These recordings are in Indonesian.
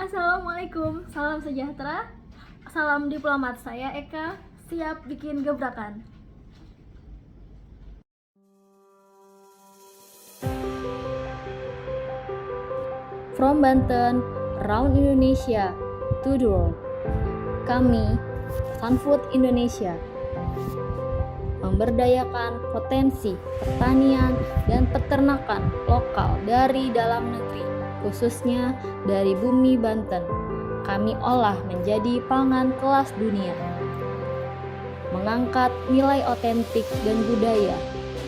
Assalamualaikum, salam sejahtera, salam diplomat. Saya Eka, siap bikin gebrakan. From Banten, around Indonesia, to the world. Kami, Sunfood Indonesia, memberdayakan potensi pertanian dan peternakan lokal dari dalam negeri, khususnya dari bumi Banten. Kami olah menjadi pangan kelas dunia, mengangkat nilai otentik dan budaya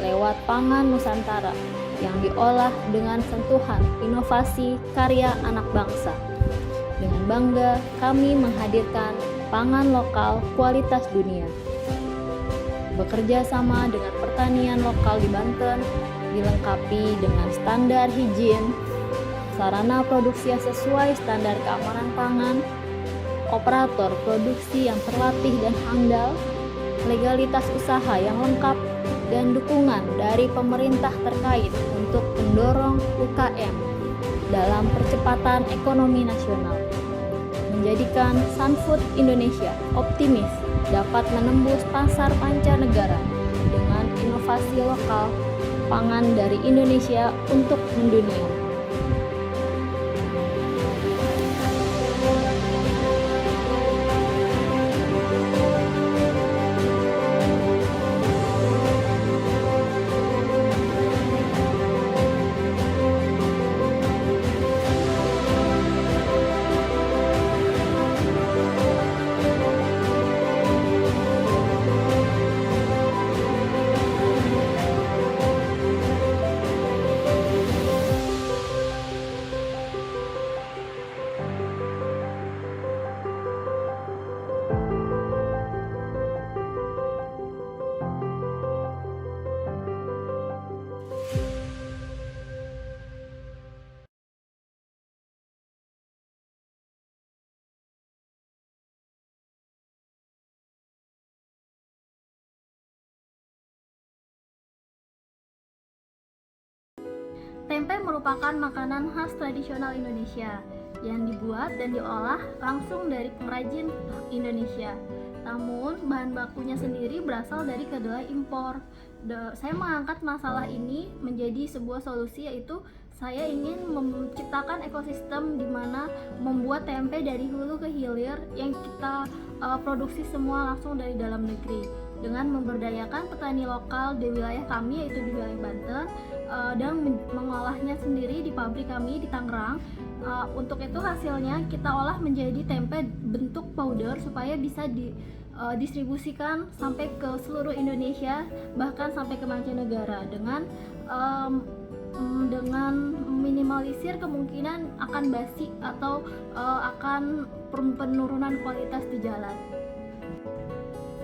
lewat pangan Nusantara yang diolah dengan sentuhan inovasi karya anak bangsa. Dengan bangga, kami menghadirkan pangan lokal kualitas dunia. Bekerja sama dengan pertanian lokal di Banten, dilengkapi dengan standar higien, sarana produksi yang sesuai standar keamanan pangan, operator produksi yang terlatih dan handal, legalitas usaha yang lengkap, dan dukungan dari pemerintah terkait untuk mendorong UKM dalam percepatan ekonomi nasional, menjadikan Sunfood Indonesia optimis dapat menembus pasar mancanegara dengan inovasi lokal pangan dari Indonesia untuk mendunia. Tempe merupakan makanan khas tradisional Indonesia yang dibuat dan diolah langsung dari pengrajin Indonesia. Namun, bahan bakunya sendiri berasal dari kedelai impor. Saya mengangkat masalah ini menjadi sebuah solusi, yaitu saya ingin menciptakan ekosistem di mana membuat tempe dari hulu ke hilir yang kita produksi semua langsung dari dalam negeri, dengan memberdayakan petani lokal di wilayah kami, yaitu di wilayah Banten, dan mengolahnya sendiri di pabrik kami di Tangerang. Untuk itu hasilnya kita olah menjadi tempe bentuk powder supaya bisa didistribusikan sampai ke seluruh Indonesia, bahkan sampai ke mancanegara, dengan minimalisir kemungkinan akan basi atau akan penurunan kualitas di jalan.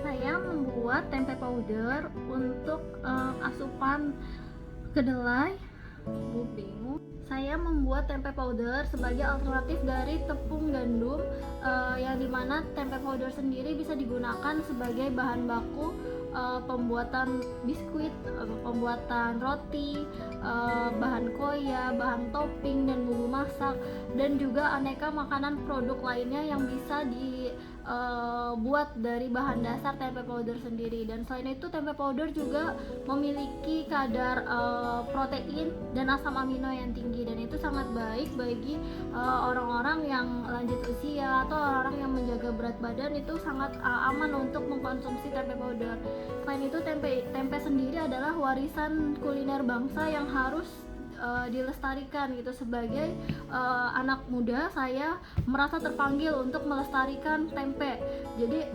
Saya membuat tempe powder untuk asupan kedelai. Saya membuat tempe powder sebagai alternatif dari tepung gandum, yang dimana tempe powder sendiri bisa digunakan sebagai bahan baku pembuatan biskuit, pembuatan roti, bahan koya, bahan topping dan bumbu masak, dan juga aneka makanan produk lainnya yang bisa dibuat dari bahan dasar tempe powder sendiri. Dan selain itu, tempe powder juga memiliki kadar protein dan asam amino yang tinggi, dan itu sangat baik bagi orang-orang yang lanjut usia atau orang-orang yang menjaga berat badan. Itu sangat aman untuk mengkonsumsi tempe powder. Selain itu, tempe sendiri adalah warisan kuliner bangsa yang harus dilestarikan gitu. Sebagai anak muda, saya merasa terpanggil untuk melestarikan tempe. Jadi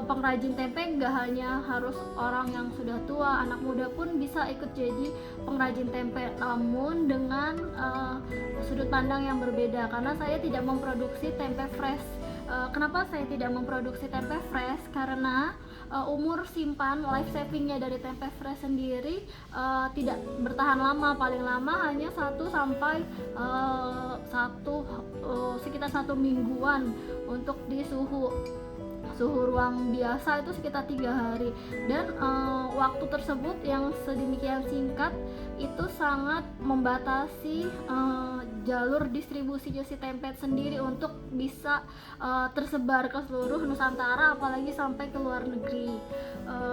pengrajin tempe nggak hanya harus orang yang sudah tua, anak muda pun bisa ikut jadi pengrajin tempe, namun dengan sudut pandang yang berbeda, karena saya tidak memproduksi tempe fresh. Kenapa saya tidak memproduksi tempe fresh? Karena umur simpan life savingnya dari tempe fresh sendiri tidak bertahan lama, paling lama hanya 1 sampai sekitar 1 mingguan. Untuk di suhu ruang biasa itu sekitar 3 hari, dan waktu tersebut yang sedemikian singkat itu sangat membatasi jalur distribusinya si tempe sendiri untuk bisa tersebar ke seluruh Nusantara, apalagi sampai ke luar negeri.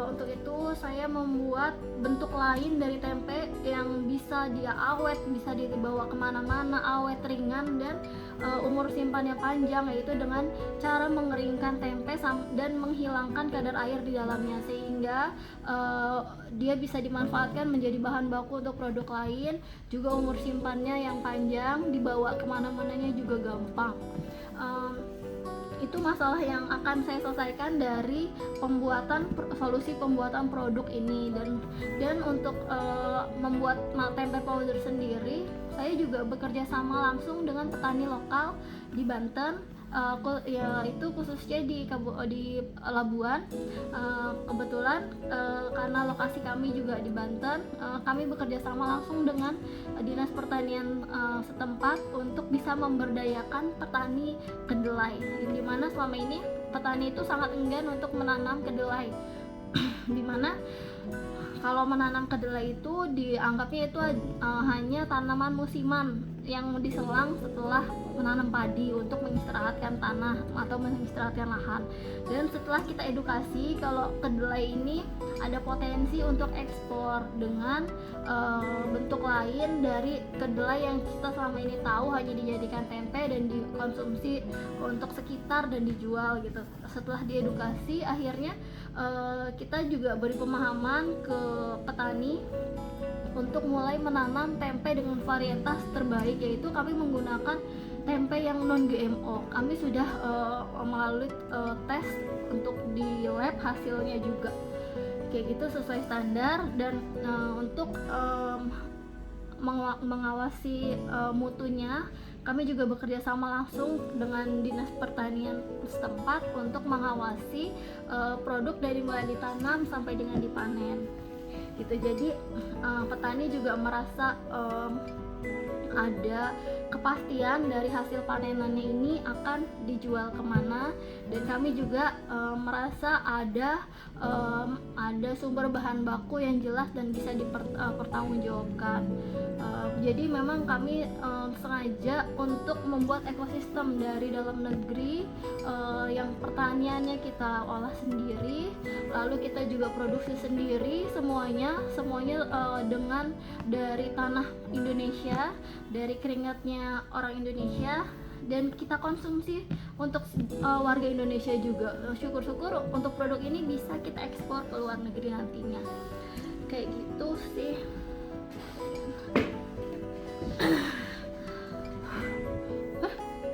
Untuk itu saya membuat bentuk lain dari tempe yang bisa dia awet, bisa dibawa kemana-mana, awet, ringan, dan umur simpannya panjang, yaitu dengan cara mengeringkan tempe dan menghilangkan kadar air di dalamnya, sehingga dia bisa dimanfaatkan menjadi bahan baku untuk produk lain, juga umur simpannya yang panjang, dibawa kemana-mananya juga gampang. Itu masalah yang akan saya selesaikan dari solusi pembuatan produk ini. Dan untuk membuat tempe powder sendiri, saya juga bekerja sama langsung dengan petani lokal di Banten, yaitu khususnya di Labuan. Kebetulan karena lokasi kami juga di Banten, kami bekerja sama langsung dengan dinas pertanian setempat untuk bisa memberdayakan petani kedelai, dimana selama ini petani itu sangat enggan untuk menanam kedelai. Dimana kalau menanam kedelai itu dianggapnya itu hanya tanaman musiman yang diselang setelah menanam padi untuk mengistirahatkan tanah atau mengistirahatkan lahan. Dan setelah kita edukasi kalau kedelai ini ada potensi untuk ekspor dengan bentuk lain dari kedelai yang kita selama ini tahu hanya dijadikan tempe dan dikonsumsi untuk sekitar dan dijual gitu. Setelah diedukasi, akhirnya kita juga beri pemahaman ke petani untuk mulai menanam tempe dengan varietas terbaik, yaitu kami menggunakan tempe yang non GMO. Kami sudah melalui tes untuk di lab, hasilnya juga kayak gitu sesuai standar. Dan untuk mengawasi mutunya, kami juga bekerja sama langsung dengan dinas pertanian setempat untuk mengawasi produk dari mulai ditanam sampai dengan dipanen gitu. Jadi petani juga merasa ada kepastian dari hasil panenannya ini akan dijual kemana, dan kami juga merasa ada sumber bahan baku yang jelas dan bisa dipertanggungjawabkan. Jadi memang kami sengaja untuk membuat ekosistem dari dalam negeri, yang pertaniannya kita olah sendiri, lalu kita juga produksi sendiri, semuanya dengan dari tanah Indonesia, dari keringatnya orang Indonesia, dan kita konsumsi untuk warga Indonesia juga. Syukur-syukur untuk produk ini bisa kita ekspor ke luar negeri nantinya. Kayak gitu sih.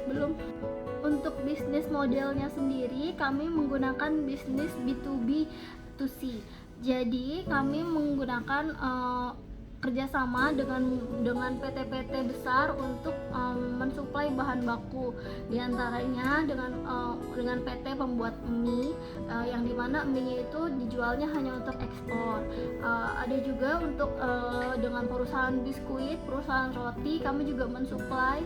Belum. Untuk bisnis modelnya sendiri, kami menggunakan bisnis B2B2C. Jadi kami menggunakan kerjasama dengan PT-PT besar untuk mensuplai bahan baku, diantaranya dengan PT pembuat mie, yang dimana mie itu dijualnya hanya untuk ekspor. Ada juga untuk dengan perusahaan biskuit, perusahaan roti, kami juga mensuplai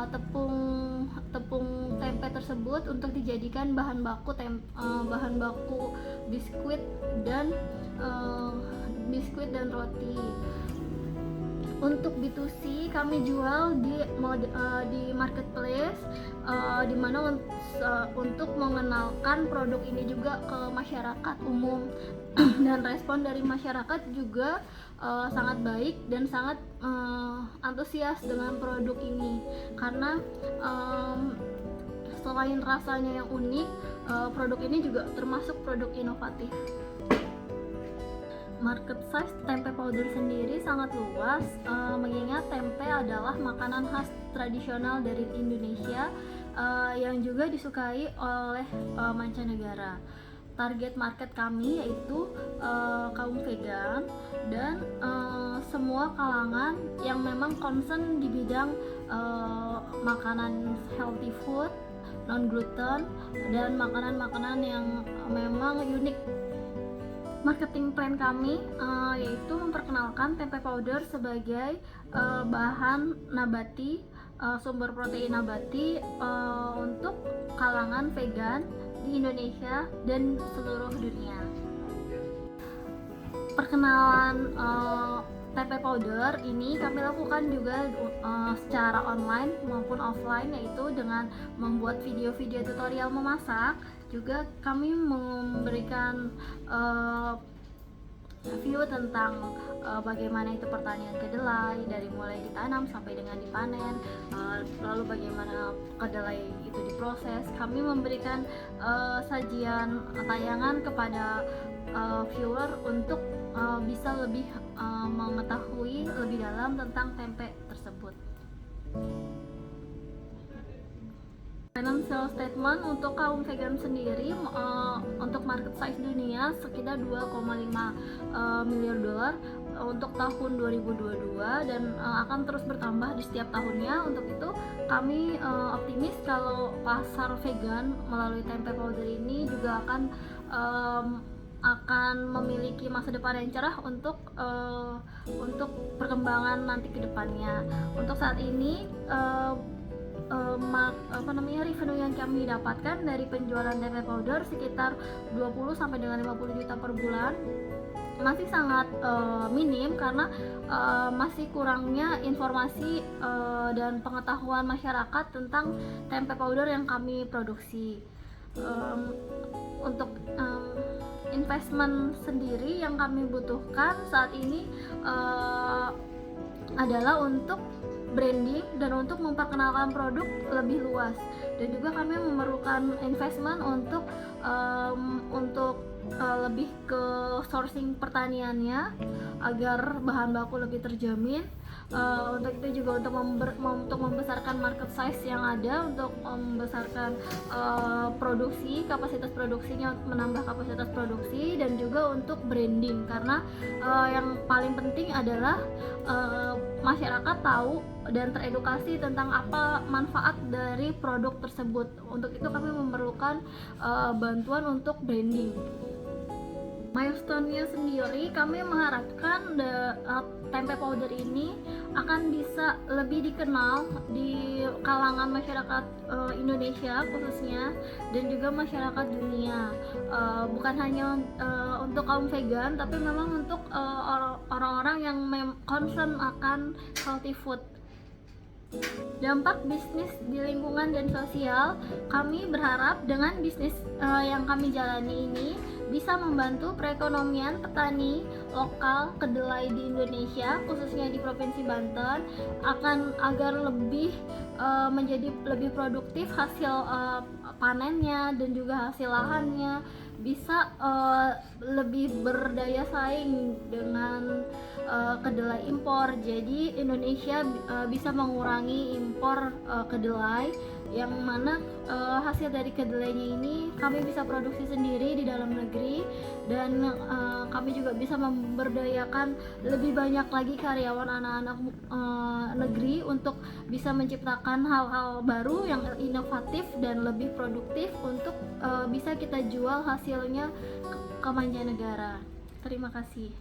tepung tempe tersebut untuk dijadikan bahan baku biskuit dan roti. Untuk B2C kami jual di marketplace, di mana untuk mengenalkan produk ini juga ke masyarakat umum. Dan respon dari masyarakat juga sangat baik dan sangat antusias dengan produk ini, karena selain rasanya yang unik, produk ini juga termasuk produk inovatif. Market size tempe powder sendiri sangat luas, mengingat tempe adalah makanan khas tradisional dari Indonesia, yang juga disukai oleh mancanegara. Target market kami yaitu kaum vegan dan semua kalangan yang memang concern di bidang makanan healthy food, non gluten, dan makanan-makanan yang memang unik. Marketing plan kami yaitu memperkenalkan tempe powder sebagai bahan nabati, sumber protein nabati untuk kalangan vegan di Indonesia dan seluruh dunia. Perkenalan tempe powder ini kami lakukan juga secara online maupun offline, yaitu dengan membuat video-video tutorial memasak. Juga kami memberikan view tentang bagaimana itu pertanian kedelai dari mulai ditanam sampai dengan dipanen, lalu bagaimana kedelai itu diproses. Kami memberikan sajian tayangan kepada viewer untuk bisa lebih mengetahui lebih dalam tentang tempe tersebut. Financial statement untuk kaum vegan sendiri, untuk market size dunia sekitar 2,5 miliar dolar untuk tahun 2022 dan akan terus bertambah di setiap tahunnya. Untuk itu kami optimis kalau pasar vegan melalui tempe powder ini juga akan memiliki masa depan yang cerah untuk perkembangan nanti ke depannya. Untuk saat ini revenue yang kami dapatkan dari penjualan tempe powder sekitar 20 sampai dengan 50 juta per bulan. Masih sangat minim karena masih kurangnya informasi dan pengetahuan masyarakat tentang tempe powder yang kami produksi. Untuk investment sendiri yang kami butuhkan saat ini adalah untuk branding dan untuk memperkenalkan produk lebih luas, dan juga kami memerlukan investment untuk lebih ke sourcing pertaniannya agar bahan baku lebih terjamin. Untuk itu juga untuk membesarkan market size yang ada, untuk membesarkan kapasitas produksinya, menambah kapasitas produksi, dan juga untuk branding, karena yang paling penting adalah masyarakat tahu dan teredukasi tentang apa manfaat dari produk tersebut. Untuk itu kami memerlukan bantuan untuk branding. Milestone-nya sendiri, kami mengharapkan tempe powder ini akan bisa lebih dikenal di kalangan masyarakat Indonesia khususnya, dan juga masyarakat dunia. Bukan hanya untuk kaum vegan, tapi memang untuk orang-orang yang concern akan healthy food. Dampak bisnis di lingkungan dan sosial, kami berharap dengan bisnis yang kami jalani ini bisa membantu perekonomian petani lokal kedelai di Indonesia, khususnya di Provinsi Banten, agar menjadi lebih produktif hasil panennya dan juga hasil lahannya, bisa lebih berdaya saing dengan kedelai impor. Jadi Indonesia bisa mengurangi impor kedelai, yang mana hasil dari kedelainya ini kami bisa produksi sendiri di dalam negeri, dan kami juga bisa memberdayakan lebih banyak lagi karyawan anak-anak negeri untuk bisa menciptakan hal-hal baru yang inovatif dan lebih produktif untuk bisa kita jual hasilnya ke mancanegara. Terima kasih.